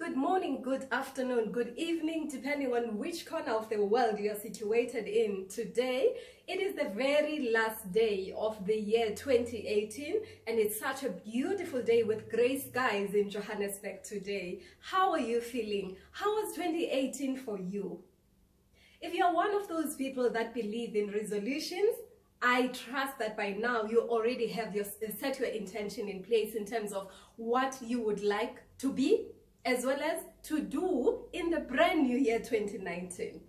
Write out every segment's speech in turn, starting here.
good morning, good afternoon, good evening, depending on which corner of the world you are situated in. Today, it is the very last day of the year 2018, and it's such a beautiful day with grey skies in Johannesburg today. How are you feeling? How was 2018 for you? If you're one of those people that believe in resolutions, I trust that by now you already have set your intention in place in terms of what you would like to be, as well as to do in the brand new year 2019.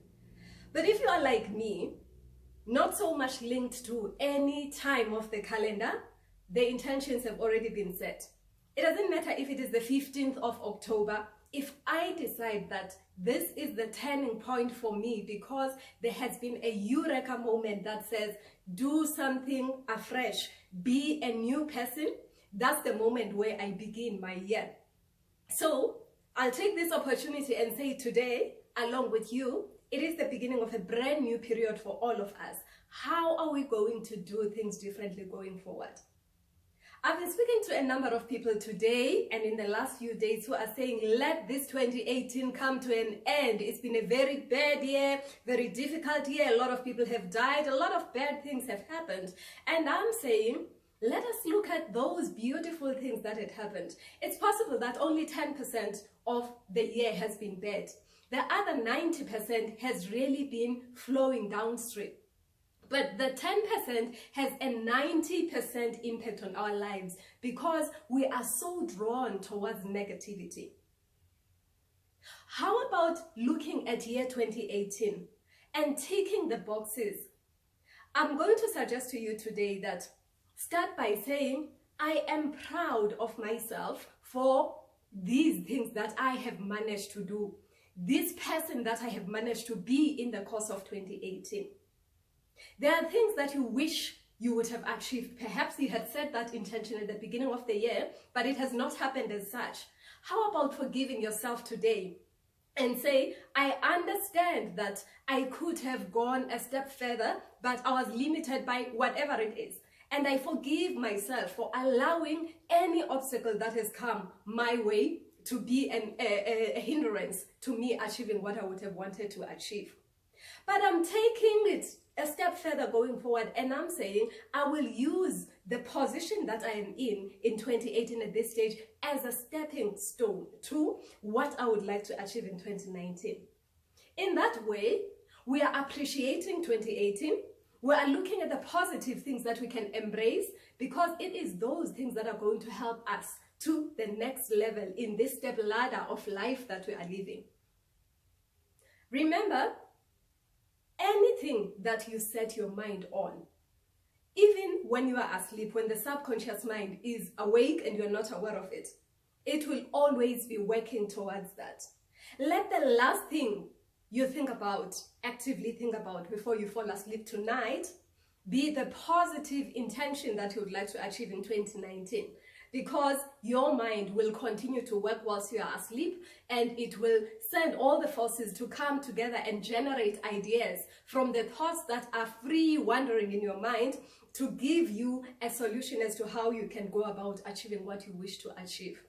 But if you are like me, not so much linked to any time of the calendar, the intentions have already been set. It doesn't matter if it is the 15th of October. If I decide that this is the turning point for me because there has been a eureka moment that says, do something afresh, be a new person, that's the moment where I begin my year. So I'll take this opportunity and say today, along with you, it is the beginning of a brand new period for all of us. How are we going to do things differently going forward? I've been speaking to a number of people today and in the last few days who are saying, let this 2018 come to an end. It's been a very bad year, very difficult year. A lot of people have died. A lot of bad things have happened. And I'm saying, let us look at those beautiful things that had happened. It's possible that only 10% of the year has been bad. The other 90% has really been flowing downstream. But the 10% has a 90% impact on our lives because we are so drawn towards negativity. How about looking at year 2018 and ticking the boxes? I'm going to suggest to you today that start by saying, I am proud of myself for these things that I have managed to do, this person that I have managed to be in the course of 2018. There are things that you wish you would have achieved. Perhaps you had set that intention at the beginning of the year, but it has not happened as such. How about forgiving yourself today and say, I understand that I could have gone a step further, but I was limited by whatever it is. And I forgive myself for allowing any obstacle that has come my way to be a hindrance to me achieving what I would have wanted to achieve. But I'm taking it a step further going forward, and I'm saying I will use the position that I am in 2018 at this stage as a stepping stone to what I would like to achieve in 2019. In that way, we are appreciating 2018. We are looking at the positive things that we can embrace because it is those things that are going to help us to the next level in this step ladder of life that we are living. Remember, anything that you set your mind on, even when you are asleep, when the subconscious mind is awake and you're not aware of it, it will always be working towards that. Let the last thing you think about, actively think about before you fall asleep tonight, be the positive intention that you would like to achieve in 2019. Because your mind will continue to work whilst you are asleep, and it will send all the forces to come together and generate ideas from the thoughts that are free wandering in your mind to give you a solution as to how you can go about achieving what you wish to achieve.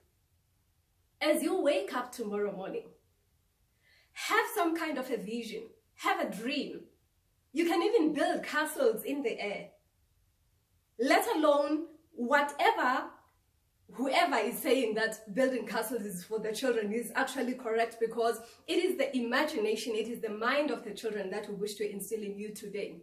As you wake up tomorrow morning, have some kind of a vision, have a dream. You can even build castles in the air, let alone whoever is saying that building castles is for the children is actually correct, because it is the imagination, it is the mind of the children that we wish to instill in you today.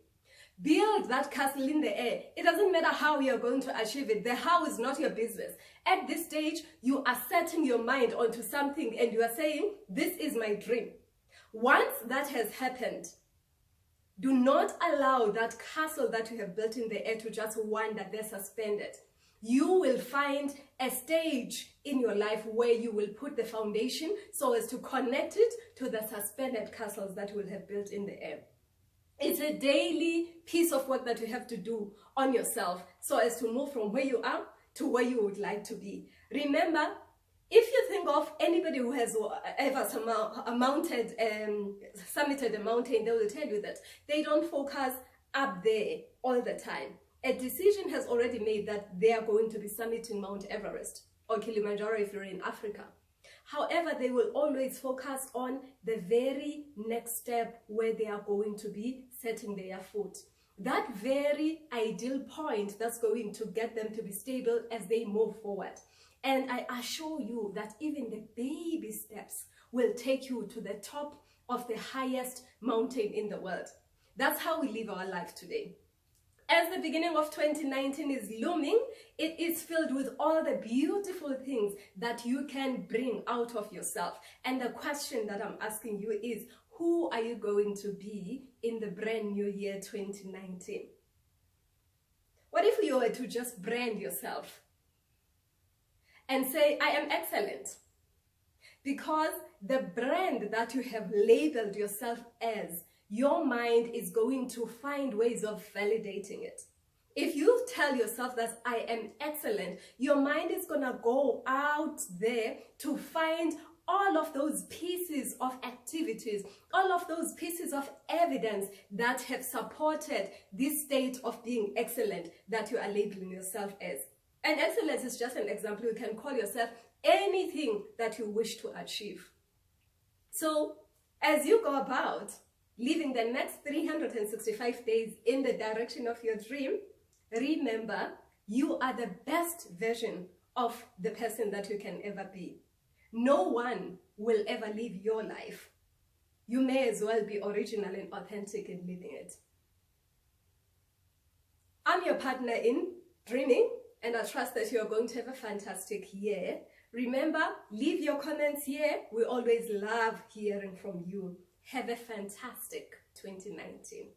Build that castle in the air. It doesn't matter how you're going to achieve it. The how is not your business. At this stage, you are setting your mind onto something and you are saying, this is my dream. Once that has happened, do not allow that castle that you have built in the air to just wander there suspended. You will find a stage in your life where you will put the foundation so as to connect it to the suspended castles that you will have built in the air. It's a daily piece of work that you have to do on yourself so as to move from where you are to where you would like to be. Remember, if you think of anybody who has ever summited a mountain, they will tell you that they don't focus up there all the time. A decision has already made that they are going to be summiting Mount Everest or Kilimanjaro if you're in Africa. However, they will always focus on the very next step where they are going to be setting their foot. That very ideal point that's going to get them to be stable as they move forward. And I assure you that even the baby steps will take you to the top of the highest mountain in the world. That's how we live our life today. As the beginning of 2019 is looming, it is filled with all the beautiful things that you can bring out of yourself. And the question that I'm asking you is, who are you going to be in the brand new year 2019? What if you were to just brand yourself and say, I am excellent? Because the brand that you have labeled yourself as, your mind is going to find ways of validating it. If you tell yourself that I am excellent, your mind is going to go out there to find all of those pieces of activities, all of those pieces of evidence that have supported this state of being excellent that you are labeling yourself as. And excellence is just an example. You can call yourself anything that you wish to achieve. So as you go about living the next 365 days in the direction of your dream, remember, you are the best version of the person that you can ever be. No one will ever live your life. You may as well be original and authentic in living it. I'm your partner in dreaming, and I trust that you're going to have a fantastic year. Remember, leave your comments here. We always love hearing from you. Have a fantastic 2019.